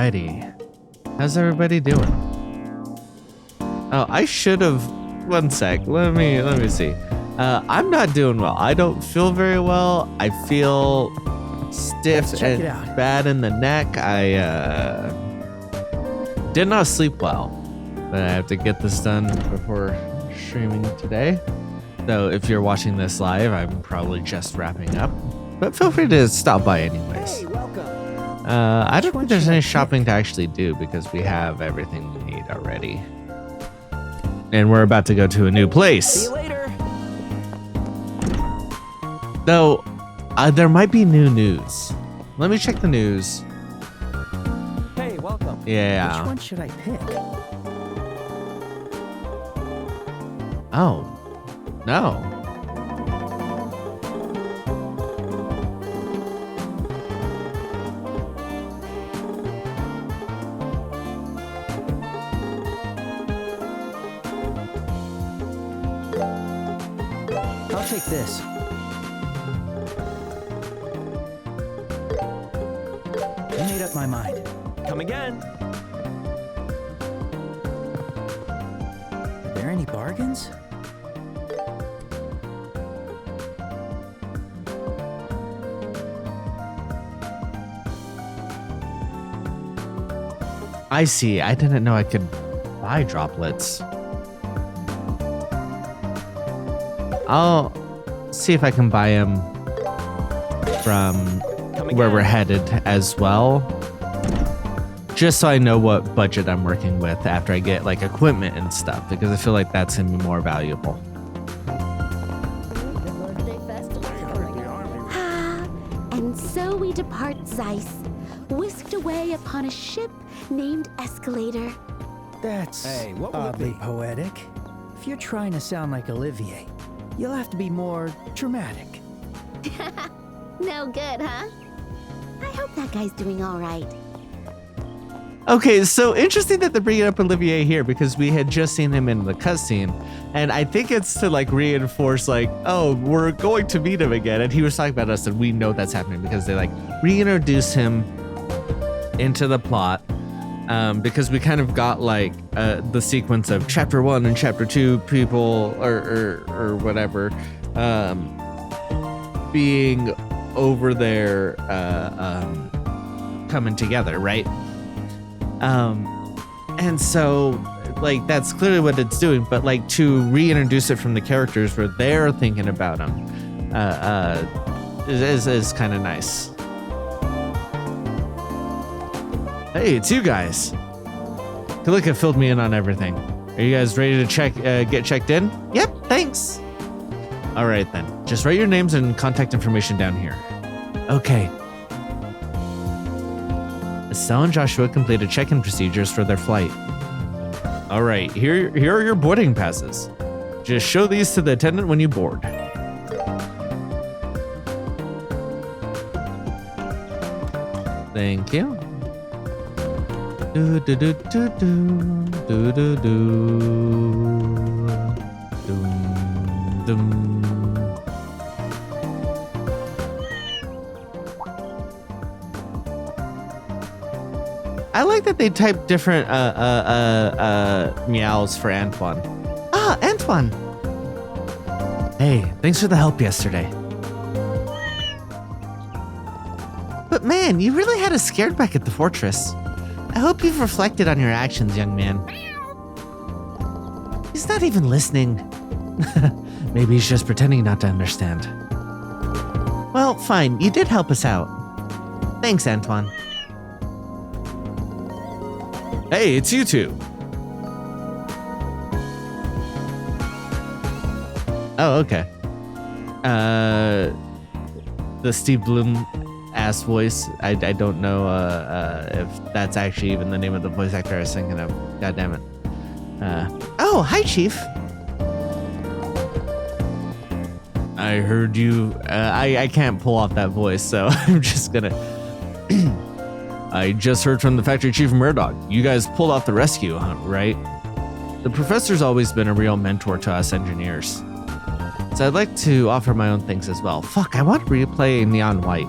Alrighty. How's everybody doing? Oh, I should have. One sec. Let me see. I'm not doing well. I don't feel very well. I feel stiff and bad in the neck. I did not sleep well, but I have to get this done before streaming today. So if you're watching this live, I'm probably just wrapping up, but feel free to stop by anyways. Hey, welcome. I don't think there's any shopping to actually do because we have everything we need already. And we're about to go to a new place. See you later. Though, there might be new news. Let me check the news. Hey, welcome. Yeah. Which one should I pick? Oh. No. I'll take this. I made up my mind. Come again. Are there any bargains? I see. I didn't know I could buy droplets. I'll see if I can buy them from where we're headed as well. Just so I know what budget I'm working with after I get like equipment and stuff, because I feel like that's gonna be more valuable. And so we depart Zeiss, whisked away upon a ship named Escalator. That's oddly poetic. If you're trying to sound like Olivier, you'll have to be more dramatic. No good, huh? I hope that guy's doing all right. Okay, so interesting that they're bringing up Olivier here because we had just seen him in the cutscene, and I think it's to like reinforce like, oh, we're going to meet him again, and he was talking about us, and we know that's happening because they like reintroduce him into the plot, because we kind of got like the sequence of chapter 1 and chapter 2 people or whatever being over there coming together, right? And so like that's clearly what it's doing, but like to reintroduce it from the characters where they're thinking about him is kind of nice. Hey, it's you guys. Kalika filled me in on everything. Are you guys ready to get checked in? Yep, thanks. All right then, just write your names and contact information down here. Okay. Estelle and Joshua completed check-in procedures for their flight. All right, here are your boarding passes. Just show these to the attendant when you board. Thank you. Do do do do do do do do dum dum. I like that they type different meows for Antoine. Ah, Antoine. Hey, thanks for the help yesterday. But man, you really had us scared back at the fortress. I hope you've reflected on your actions, young man. He's not even listening. Maybe he's just pretending not to understand. Well, fine. You did help us out. Thanks, Antoine. Hey, it's you two. Oh, okay. The Steve Bloom ass voice. I don't know if that's actually even the name of the voice actor I was thinking of. God damn it. Oh, hi, Chief. I heard you. I can't pull off that voice, so I'm just gonna. I just heard from the factory chief Murdoch. You guys pulled off the rescue hunt, right? The professor's always been a real mentor to us engineers. So I'd like to offer my own things as well. Fuck, I want to replay Neon White.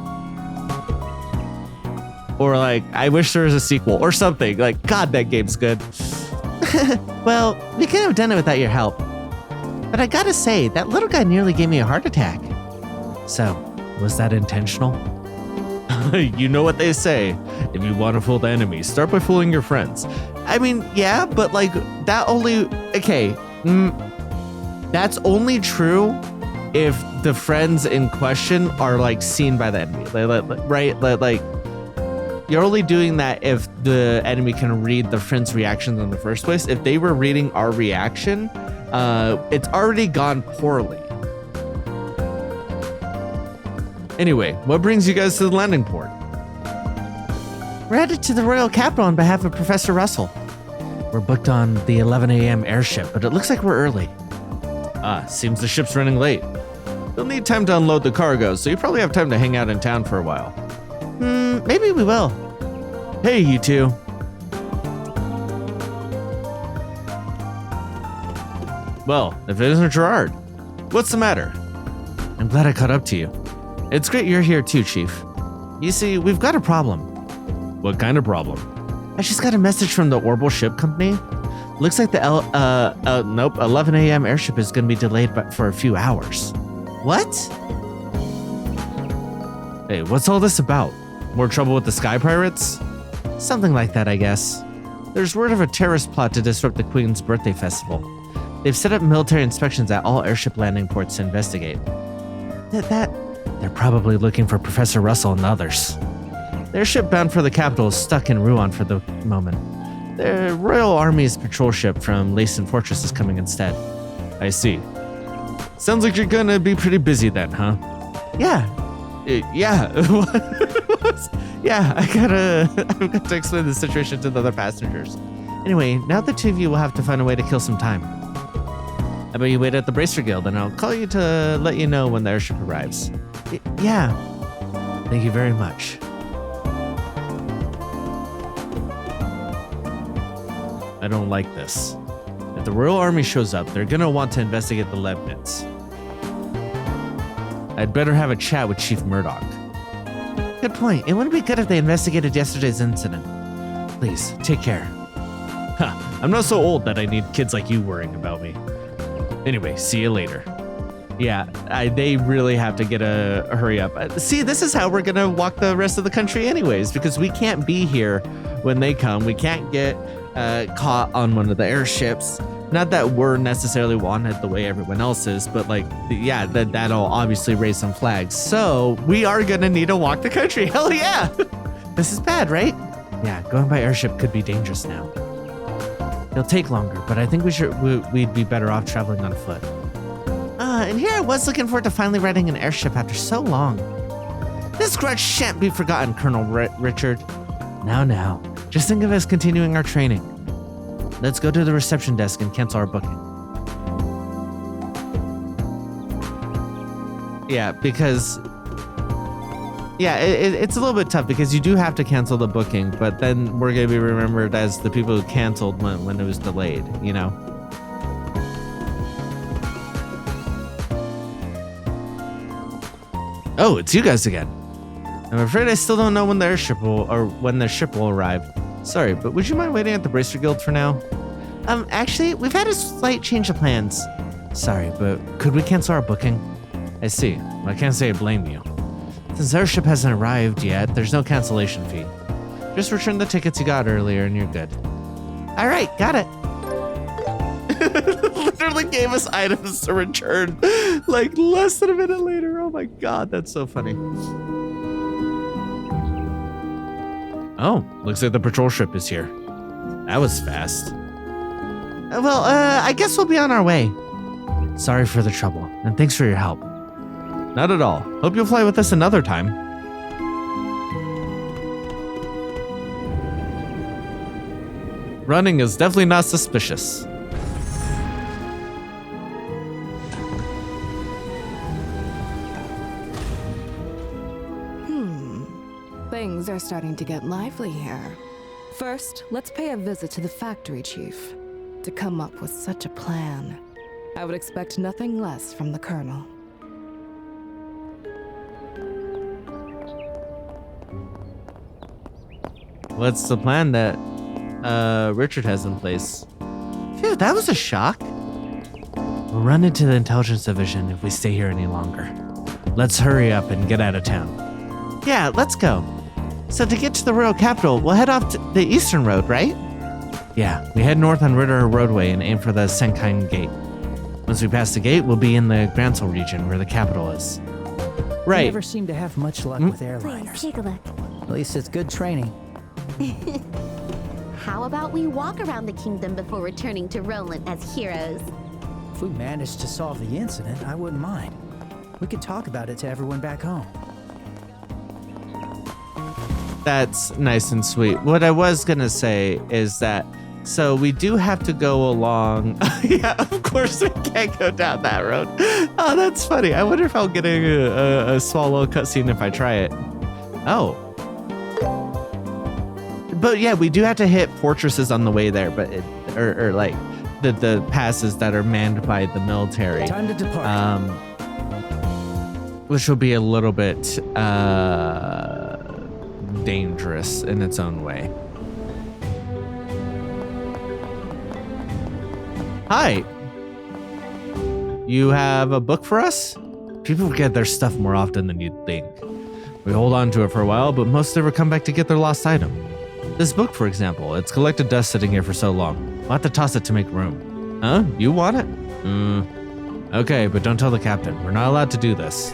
Or like, I wish there was a sequel or something. Like, God, that game's good. Well, we could have done it without your help. But I gotta say, that little guy nearly gave me a heart attack. So, was that intentional? You know what they say. If you want to fool the enemy, start by fooling your friends. I mean, yeah, but like, that only... Okay, that's only true if the friends in question are like seen by the enemy, right? Like, you're only doing that if the enemy can read the friend's reactions in the first place. If they were reading our reaction, it's already gone poorly. Anyway, what brings you guys to the landing port? We're headed to the Royal Capital on behalf of Professor Russell. We're booked on the 11 a.m. airship, but it looks like we're early. Seems the ship's running late. You'll need time to unload the cargo, so you probably have time to hang out in town for a while. Maybe we will. Hey, you two. Well, if it isn't Gerard, what's the matter? I'm glad I caught up to you. It's great you're here too, Chief. You see, we've got a problem. What kind of problem? I just got a message from the Orbital Ship Company. Looks like the 11 a.m. airship is going to be delayed for a few hours. What? Hey, what's all this about? More trouble with the Sky Pirates? Something like that, I guess. There's word of a terrorist plot to disrupt the Queen's birthday festival. They've set up military inspections at all airship landing ports to investigate. They're probably looking for Professor Russell and others. Their ship bound for the capital is stuck in Rouen for the moment. The Royal Army's patrol ship from Lacen Fortress is coming instead. I see. Sounds like you're gonna be pretty busy then, huh? Yeah. Yeah. Yeah, I've got to explain the situation to the other passengers. Anyway, now the two of you will have to find a way to kill some time. How about you wait at the Bracer Guild and I'll call you to let you know when the airship arrives. Yeah. Thank you very much. I don't like this. If the Royal Army shows up, they're gonna want to investigate the Leibniz. I'd better have a chat with Chief Murdoch. Good point. It wouldn't be good if they investigated yesterday's incident. Please, take care. I'm not so old that I need kids like you worrying about me. Anyway, see you later. Yeah, they really have to get a hurry up. See, this is how we're gonna walk the rest of the country anyways, because we can't be here when they come. We can't get caught on one of the airships. Not that we're necessarily wanted the way everyone else is, but like, yeah, that'll obviously raise some flags. So we are gonna need to walk the country. Hell yeah! This is bad, right? Yeah, going by airship could be dangerous now. It'll take longer, but I think we'd be better off traveling on foot. And here I was looking forward to finally riding an airship after so long. This grudge shan't be forgotten, Colonel Richard. Now, just think of us continuing our training. Let's go to the reception desk and cancel our booking. Yeah, because... Yeah, it's a little bit tough because you do have to cancel the booking, but then we're going to be remembered as the people who canceled when it was delayed, you know? Oh, it's you guys again. I'm afraid I still don't know when the ship will arrive. Sorry, but would you mind waiting at the Bracer Guild for now? Actually, we've had a slight change of plans. Sorry, but could we cancel our booking? I see. I can't say I blame you. Since our ship hasn't arrived yet, there's no cancellation fee. Just return the tickets you got earlier and you're good. All right, got it. Literally gave us items to return like less than a minute later. Oh my god, that's so funny. Oh, looks like the patrol ship is here. That was fast. Well, I guess we'll be on our way. Sorry for the trouble, and thanks for your help. Not at all. Hope you'll fly with us another time. Running is definitely not suspicious. Things are starting to get lively here. First, let's pay a visit to the factory chief. To come up with such a plan, I would expect nothing less from the Colonel. what's the plan that Richard has in place? Phew, that was a shock. We'll run into the intelligence division if we stay here any longer. Let's hurry up and get out of town. Yeah, let's go. So to get to the royal capital, we'll head off to the eastern road, right? Yeah, we head north on Ritter Roadway and aim for the Senkine Gate. Once we pass the gate, we'll be in the Gransel region where the capital is. Right. You never seem to have much luck with airliners. Please take a look. At least it's good training. How about we walk around the kingdom before returning to Roland as heroes? If we managed to solve the incident, I wouldn't mind. We could talk about it to everyone back home. That's nice and sweet. What I was gonna say is that, so we do have to go along. Yeah, of course we can't go down that road. Oh, that's funny. I wonder if I'll get a small little cutscene if I try it. Oh. But yeah, we do have to hit fortresses on the way there, but or like the passes that are manned by the military. Time to depart. Which will be a little bit dangerous in its own way. Hi. You have a book for us? People forget their stuff more often than you'd think. We hold on to it for a while, but most never come back to get their lost item. This book, for example, it's collected dust sitting here for so long. We'll have to toss it to make room. Huh? You want it? Okay, but don't tell the captain. We're not allowed to do this.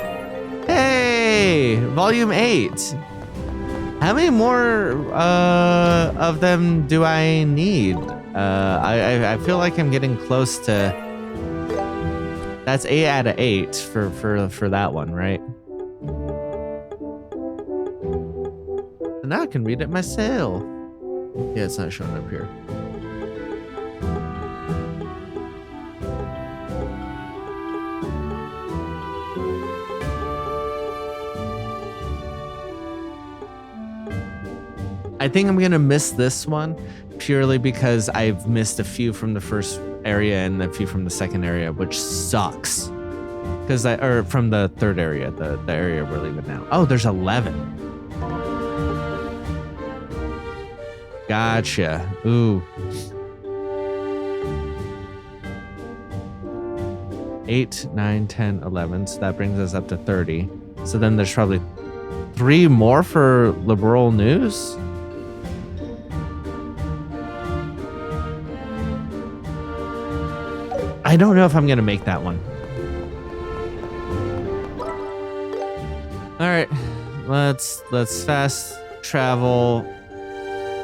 Hey! Volume 8. How many more of them do I need? I feel like I'm getting close to... That's 8 out of 8 for that one, right? And now I can read it myself. Yeah, it's not showing up here. I think I'm gonna miss this one purely because I've missed a few from the first area and a few from the second area, which sucks. Or from the third area, the area we're leaving now. Oh, there's 11. Gotcha. Ooh. 8, 9, 10, 11. So that brings us up to 30. So then there's probably 3 more for liberal news. I don't know if I'm gonna make that one. All right, let's fast travel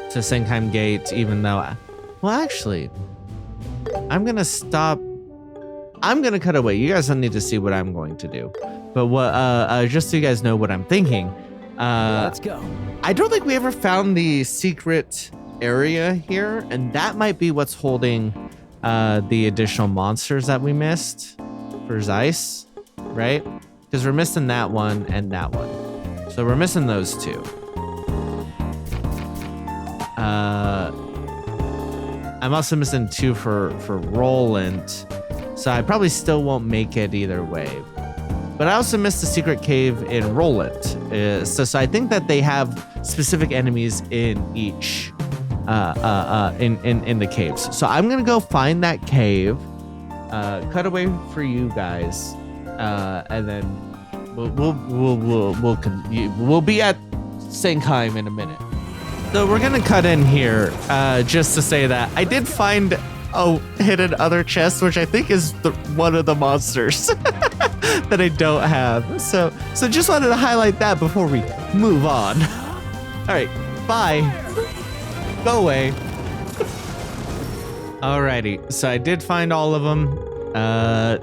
to Senkheim Gate. Even though, well, actually, I'm gonna stop. I'm gonna cut away. You guys don't need to see what I'm going to do, but what? Just so you guys know what I'm thinking. Let's go. I don't think we ever found the secret area here, and that might be what's holding the additional monsters that we missed for Zeiss, right? Because we're missing that one and that one. So we're missing those 2. I'm also missing 2 for Roland. So I probably still won't make it either way. But I also missed the secret cave in Roland. So I think that they have specific enemies in each in the caves. So I'm gonna go find that cave, cut away for you guys, and then we'll be at Senkheim in a minute. So we're gonna cut in here, just to say that I did find a hidden other chest, which I think is one of the monsters that I don't have. So just wanted to highlight that before we move on. All right, bye. Go away. Alrighty, so I did find all of them.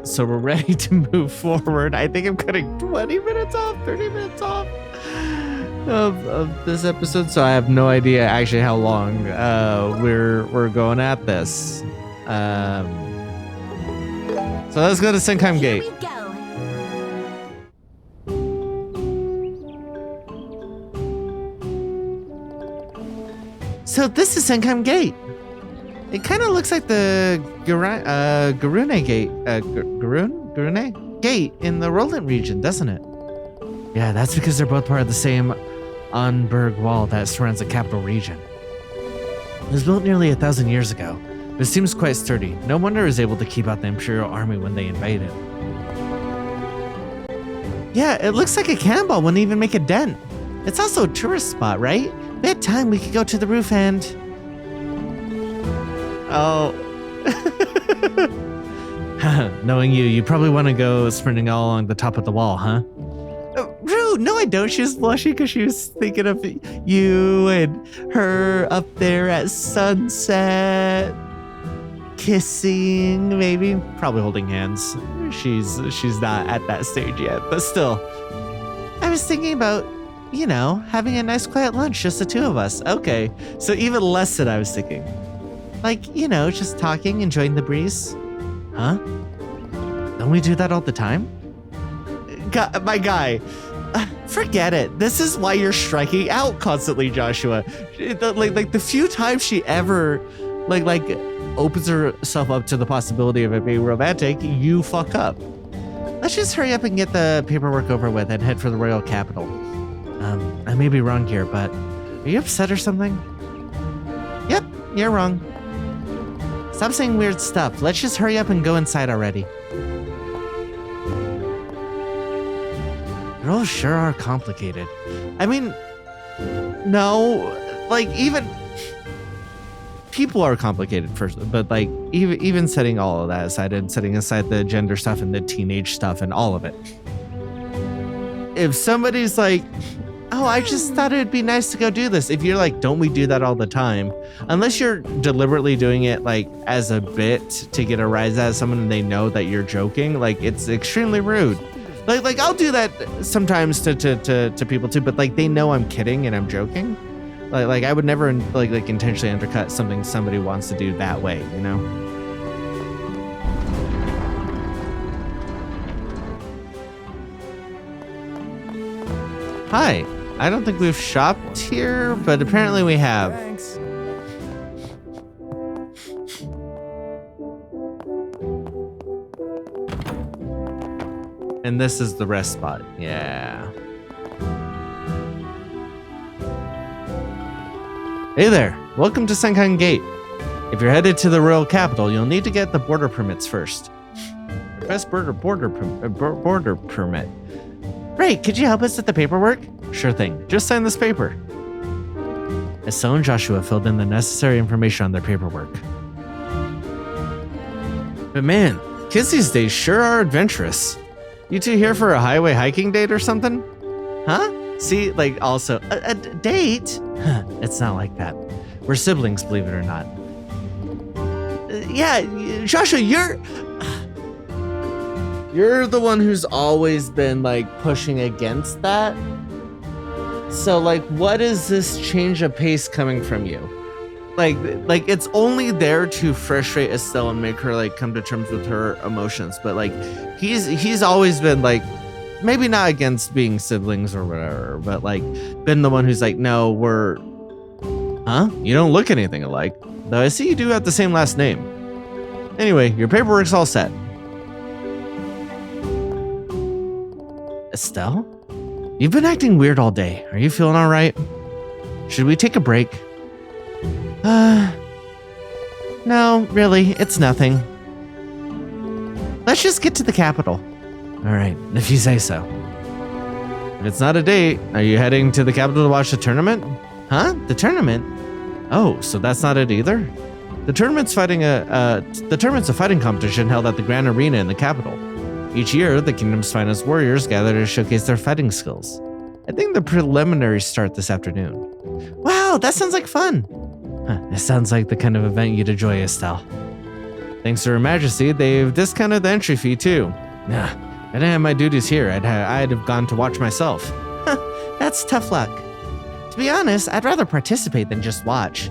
So we're ready to move forward. I think I'm cutting 20 minutes off, 30 minutes off of this episode, so I have no idea actually how long we're going at this. So let's go to Senkheim Gate. Here we go. So this is Senkheim Gate. It kind of looks like the Garune Gate, Garune Gate in the Roland region, doesn't it? Yeah, that's because they're both part of the same Unberg wall that surrounds the capital region. It was built nearly 1,000 years ago, but it seems quite sturdy. No wonder it was able to keep out the Imperial army when they invaded. Yeah, it looks like a cannonball wouldn't even make a dent. It's also a tourist spot, right? If we had time, we could go to the roof and... Oh. Knowing you, you probably want to go sprinting all along the top of the wall, huh? Rude! No, I don't. She was blushing because she was thinking of you and her up there at sunset. Kissing, maybe. Probably holding hands. She's not at that stage yet, but still. I was thinking about, you know, having a nice quiet lunch, just the two of us. Okay, so even less than I was thinking. Like, you know, just talking, enjoying the breeze. Huh? Don't we do that all the time? My guy, forget it. This is why you're striking out constantly, Joshua. Like the few times she ever, like opens herself up to the possibility of it being romantic, you fuck up. Let's just hurry up and get the paperwork over with and head for the royal capital. I may be wrong here, but are you upset or something? Yep, you're wrong. Stop saying weird stuff. Let's just hurry up and go inside already. Girls sure are complicated. I mean, no, like even people are complicated first, but like even setting all of that aside and setting aside the gender stuff and the teenage stuff and all of it. If somebody's like, oh, I just thought it'd be nice to go do this. If you're like, don't we do that all the time? Unless you're deliberately doing it like as a bit to get a rise out of someone and they know that you're joking, like it's extremely rude. Like I'll do that sometimes to people too, but like they know I'm kidding and I'm joking. Like I would never like intentionally undercut something somebody wants to do that way, you know? Hi. I don't think we've shopped here, but apparently we have. Thanks. And this is the rest spot. Yeah. Hey there. Welcome to Senkan Gate. If you're headed to the royal capital, you'll need to get the border permits first. Request border permit. Great. Could you help us with the paperwork? Sure thing. Just sign this paper. Estelle and Joshua filled in the necessary information on their paperwork. But man, kids these days sure are adventurous. You two here for a highway hiking date or something? Huh? See, like also, a date? It's not like that. We're siblings, believe it or not. Yeah, Joshua, you're the one who's always been like pushing against that. So like, what is this change of pace coming from you? Like it's only there to frustrate Estelle and make her like come to terms with her emotions. But like, he's always been like, maybe not against being siblings or whatever, but like been the one who's like, no, huh? You don't look anything alike. Though I see you do have the same last name. Anyway, your paperwork's all set. Estelle? You've been acting weird all day. Are you feeling all right? Should we take a break? No, really, it's nothing. Let's just get to the capital. All right, if you say so. If it's not a date, are you heading to the capital to watch the tournament? Huh? The tournament? Oh, so that's not it either? The tournament's a fighting competition held at the Grand Arena in the capital. Each year, the kingdom's finest warriors gather to showcase their fighting skills. I think the preliminaries start this afternoon. Wow, that sounds like fun. It sounds like the kind of event you'd enjoy, Estelle. Thanks to Her Majesty, they've discounted the entry fee too. Nah, I didn't have my duties here. I'd have gone to watch myself. That's tough luck. To be honest, I'd rather participate than just watch.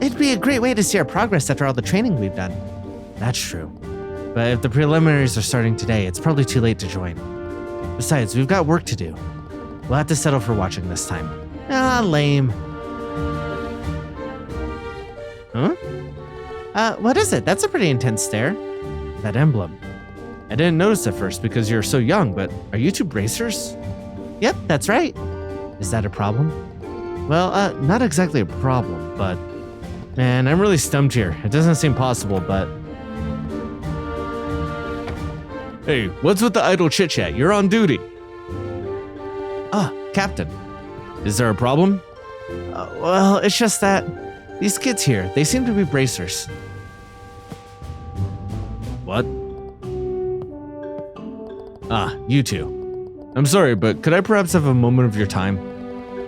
It'd be a great way to see our progress after all the training we've done. That's true. But if the preliminaries are starting today, it's probably too late to join. Besides, we've got work to do. We'll have to settle for watching this time. Ah, lame. Huh? What is it? That's a pretty intense stare. That emblem. I didn't notice at first because you're so young, but are you two bracers? Yep, that's right. Is that a problem? Well, not exactly a problem, but Man, I'm really stumped here. It doesn't seem possible, but... Hey, what's with the idle chit-chat? You're on duty. Ah, Captain. Is there a problem? Well, it's just that these kids here, they seem to be bracers. What? Ah, you two. I'm sorry, but could I perhaps have a moment of your time?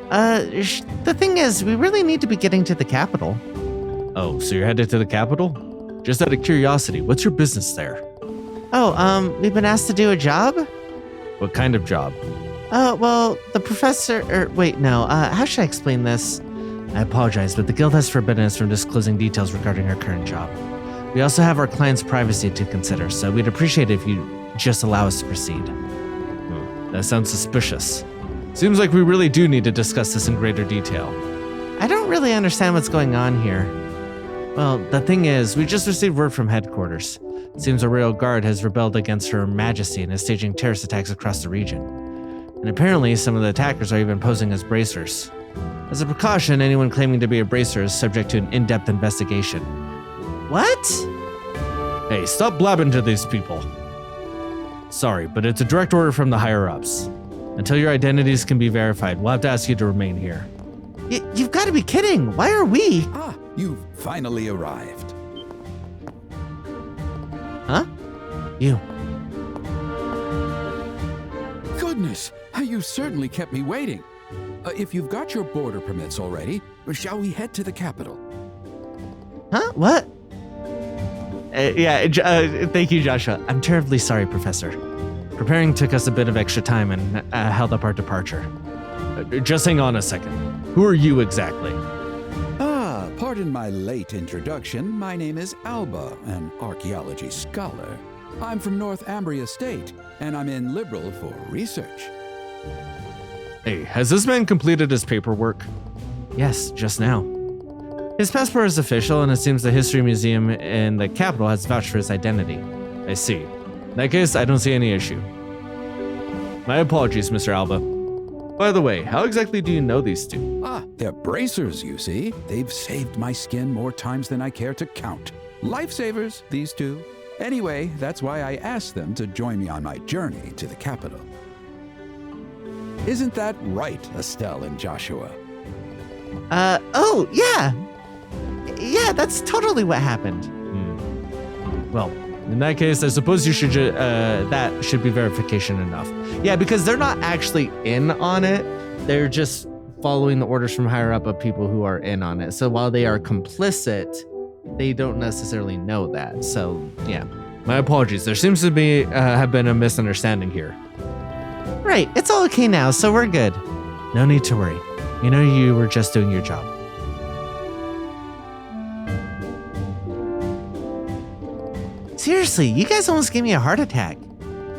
The thing is, we really need to be getting to the capital. Oh, so you're headed to the capital? Just out of curiosity, what's your business there? Oh, we've been asked to do a job? What kind of job? Well, the professor, how should I explain this? I apologize, but the guild has forbidden us from disclosing details regarding our current job. We also have our client's privacy to consider, so we'd appreciate it if you just allow us to proceed. That sounds suspicious. Seems like we really do need to discuss this in greater detail. I don't really understand what's going on here. Well, the thing is, we just received word from headquarters. It seems a royal guard has rebelled against Her Majesty and is staging terrorist attacks across the region. And apparently, some of the attackers are even posing as bracers. As a precaution, anyone claiming to be a bracer is subject to an in-depth investigation. What? Hey, stop blabbing to these people. Sorry, but it's a direct order from the higher-ups. Until your identities can be verified, we'll have to ask you to remain here. You've got to be kidding! Why are we? Ah, you've finally arrived. Huh? You. Goodness, you certainly kept me waiting. If you've got your border permits already, shall we head to the capital? Huh? What? Thank you, Joshua. I'm terribly sorry, Professor. Preparing took us a bit of extra time and held up our departure. Just hang on a second. Who are you exactly? Pardon my late introduction. My name is Alba, an archaeology scholar. I'm from North Ambria State, and I'm in Liberal for research. Hey, has this man completed his paperwork? Yes, just now. His passport is official, and it seems the History Museum in the capital has vouched for his identity. I see. In that case, I don't see any issue. My apologies, Mr. Alba. By the way, how exactly do you know these two? They're bracers, you see. They've saved my skin more times than I care to count. Lifesavers, these two. Anyway, that's why I asked them to join me on my journey to the capital. Isn't that right, Estelle and Joshua? Oh, yeah. Yeah, that's totally what happened. Well, in that case, I suppose you should, that should be verification enough. Yeah, because they're not actually in on it. They're just following the orders from higher up of people who are in on it. So while they are complicit, they don't necessarily know that. So, yeah. My apologies. There seems to be, have been a misunderstanding here. Right, it's all okay now, so we're good. No need to worry. You know you were just doing your job. Seriously, you guys almost gave me a heart attack.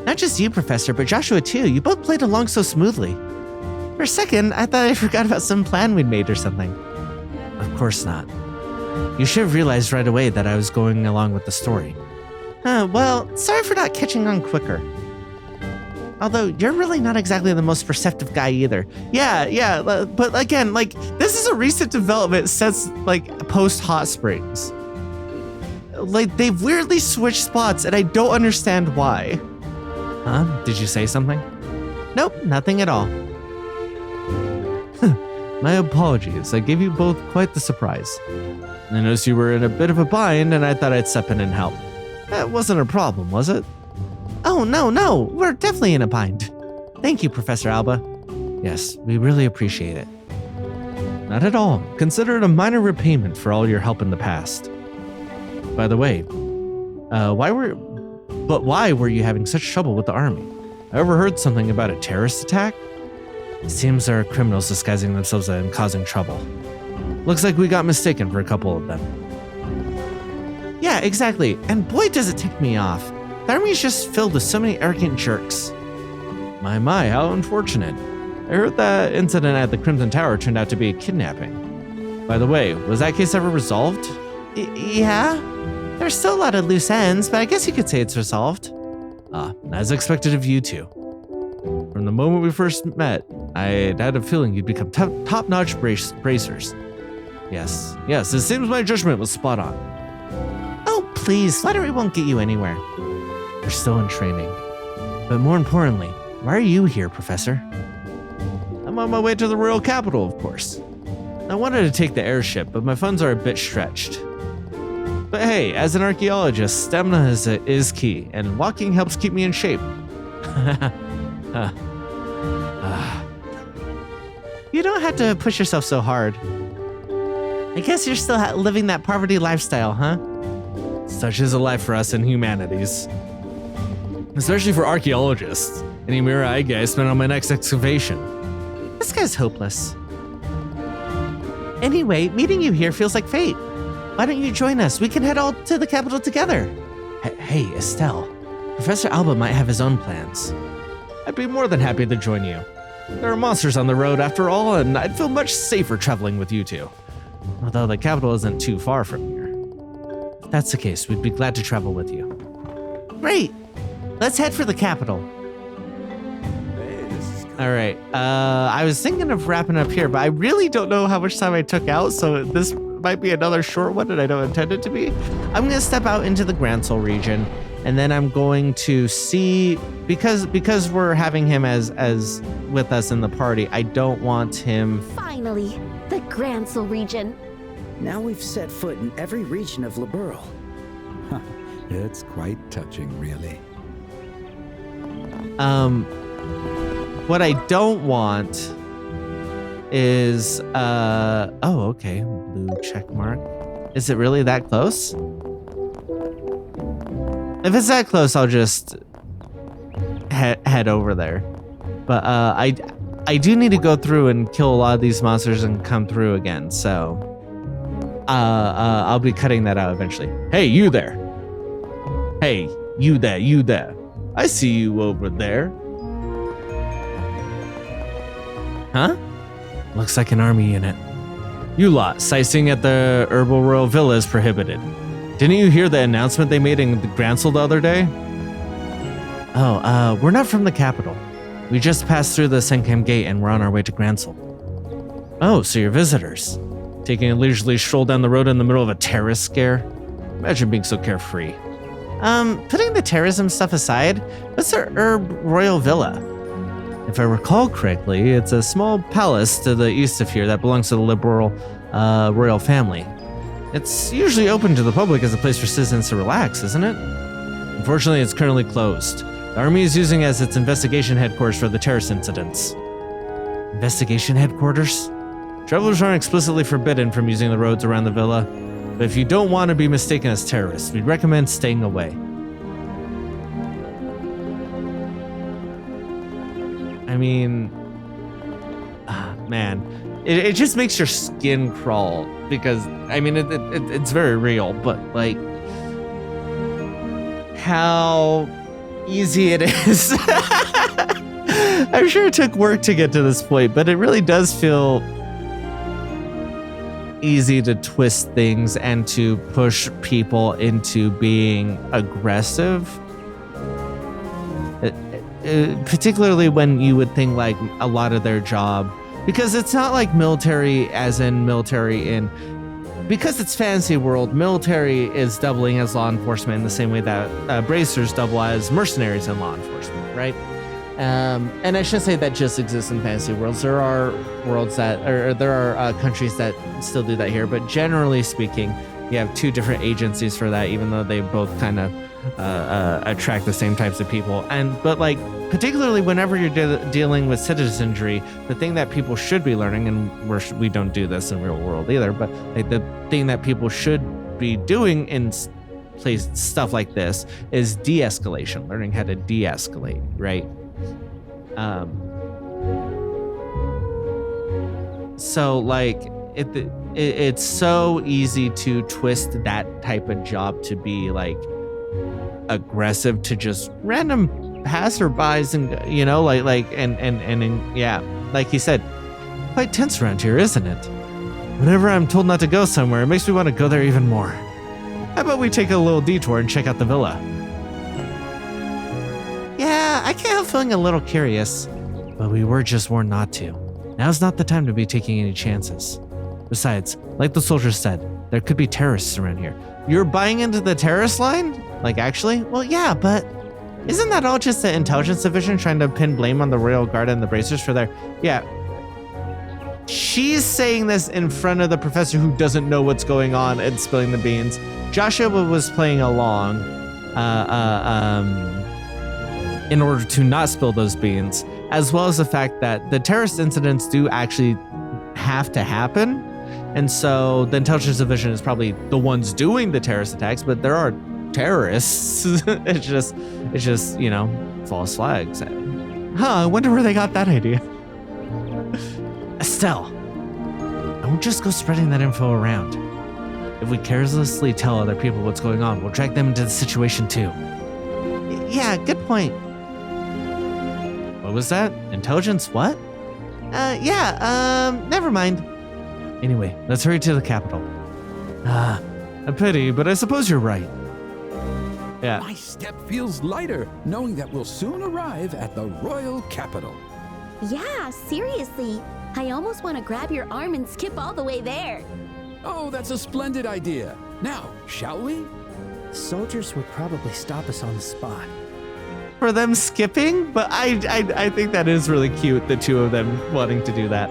Not just you, Professor, but Joshua too. You both played along so smoothly. For a second, I thought I forgot about some plan we'd made or something. Of course not. You should have realized right away that I was going along with the story. Well, sorry for not catching on quicker. Although, you're really not exactly the most perceptive guy either. Yeah, but again, like, this is a recent development since, like, post-Hot Springs. Like, they've weirdly switched spots, and I don't understand why. Huh? Did you say something? Nope, nothing at all. My apologies, I gave you both quite the surprise. I noticed you were in a bit of a bind, and I thought I'd step in and help. That wasn't a problem, was it? Oh, no, we're definitely in a bind. Thank you, Professor Alba. Yes, we really appreciate it. Not at all. Consider it a minor repayment for all your help in the past. By the way, why were you having such trouble with the army? I overheard something about a terrorist attack? It seems there are criminals disguising themselves and causing trouble. Looks like we got mistaken for a couple of them. Yeah, exactly. And boy, does it tick me off. The army is just filled with so many arrogant jerks. My, how unfortunate. I heard that incident at the Crimson Tower turned out to be a kidnapping. By the way, was that case ever resolved? Yeah. There's still a lot of loose ends, but I guess you could say it's resolved. As expected of you two. From the moment we first met, I'd had a feeling you'd become top-notch bracers. Yes, it seems my judgment was spot on. Oh, please, flattery won't get you anywhere. You're still in training. But more importantly, why are you here, Professor? I'm on my way to the royal capital, of course. I wanted to take the airship, but my funds are a bit stretched. But hey, as an archaeologist, stamina is key, and walking helps keep me in shape. You don't have to push yourself so hard. I guess you're still living that poverty lifestyle, huh? Such is a life for us in humanities. Especially for archaeologists. Any mirror I get I spent on my next excavation. This guy's hopeless. Anyway, meeting you here feels like fate. Why don't you join us? We can head all to the capital together. Hey, Estelle. Professor Alba might have his own plans. I'd be more than happy to join you. There are monsters on the road after all, and I'd feel much safer traveling with you two. Although the capital isn't too far from here. If that's the case, we'd be glad to travel with you. Great! Let's head for the capital. Alright, I was thinking of wrapping up here, but I really don't know how much time I took out, so this might be another short one, and I don't intend it to be. I'm gonna step out into the Grand Soul region, and then I'm going to see, because we're having him as with us in the party, I don't want him. Finally, the Grand Soul region. Now we've set foot in every region of Liberl. It's quite touching, really. What I don't want is, oh, okay, blue check mark. Is it really that close? If it's that close, I'll just head over there. But I do need to go through and kill a lot of these monsters and come through again. So I'll be cutting that out eventually. Hey, you there. Hey, you there. I see you over there. Huh? Looks like an army unit. You lot, sightseeing at the Herbal Royal Villa is prohibited. Didn't you hear the announcement they made in the Grand Soul the other day? Oh, we're not from the capital. We just passed through the Senkam Gate and we're on our way to Grand Soul. Oh, so you're visitors. Taking a leisurely stroll down the road in the middle of a terrorist scare? Imagine being so carefree. Putting the terrorism stuff aside, what's the Herb Royal Villa? If I recall correctly, it's a small palace to the east of here that belongs to the liberal royal family. It's usually open to the public as a place for citizens to relax, isn't it? Unfortunately, it's currently closed. The army is using it as its investigation headquarters for the terrorist incidents. Investigation headquarters? Travelers aren't explicitly forbidden from using the roads around the villa, but if you don't want to be mistaken as terrorists, we'd recommend staying away. I mean, man, it just makes your skin crawl because, I mean, it's very real, but like, how easy it is. I'm sure it took work to get to this point, but it really does feel easy to twist things and to push people into being aggressive. Particularly when you would think like a lot of their job, because it's not like military as in military in, because it's fantasy world, military is doubling as law enforcement in the same way that bracers double as mercenaries in law enforcement, right? And I should say that just exists in fantasy worlds. There are worlds that, or there are countries that still do that here, but generally speaking, you have two different agencies for that, even though they both kind of attract the same types of people. But like, particularly whenever you're dealing with citizenry, the thing that people should be learning, and we don't do this in real world either, but like the thing that people should be doing in place stuff like this is de-escalation, learning how to de-escalate, right? So like it's so easy to twist that type of job to be like aggressive to just random passerbys, and you know, and yeah, like he said, quite tense around here, isn't it? Whenever I'm told not to go somewhere, it makes me want to go there even more. How about we take a little detour and check out the villa? Yeah, I can't help feeling a little curious, but we were just warned not to. Now's not the time to be taking any chances. Besides, like the soldiers said, there could be terrorists around here. You're buying into the terrorist line? Like, actually? Well, yeah, but isn't that all just the intelligence division trying to pin blame on the Royal Guard and the Bracers for their... Yeah. She's saying this in front of the professor who doesn't know what's going on and spilling the beans. Joshua was playing along in order to not spill those beans, as well as the fact that the terrorist incidents do actually have to happen. And so the intelligence division is probably the ones doing the terrorist attacks, but there are terrorists. it's just, you know, false flags. I wonder where they got that idea. Estelle, don't just go spreading that info around. If we carelessly tell other people what's going on, we'll drag them into the situation too. Yeah, good point. What was that? Intelligence what? Never mind. Anyway, let's hurry to the capital. A pity, but I suppose you're right. Yeah. My step feels lighter, knowing that we'll soon arrive at the royal capital. Yeah, seriously. I almost want to grab your arm and skip all the way there. Oh, that's a splendid idea. Now, shall we? Soldiers would probably stop us on the spot. For them skipping, but I think that is really cute, the two of them wanting to do that.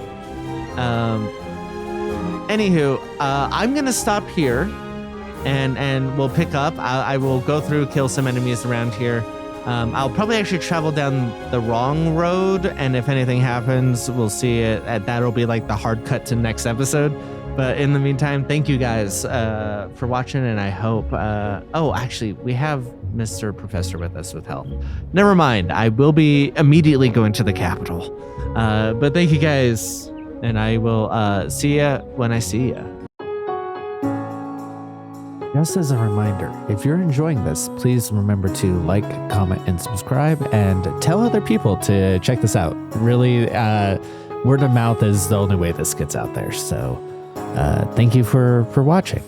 Anywho, I'm gonna stop here and we'll pick up. I will go through, kill some enemies around here. I'll probably actually travel down the wrong road, and if anything happens, we'll see it. That'll be like the hard cut to next episode. But in the meantime, thank you guys for watching, and I hope... oh, actually, we have Mr. Professor with us with help. Never mind, I will be immediately going to the capital. But thank you guys, and I will see ya when I see ya. Just as a reminder, if you're enjoying this, please remember to like, comment, and subscribe, and tell other people to check this out. Really, word of mouth is the only way this gets out there. So thank you for watching.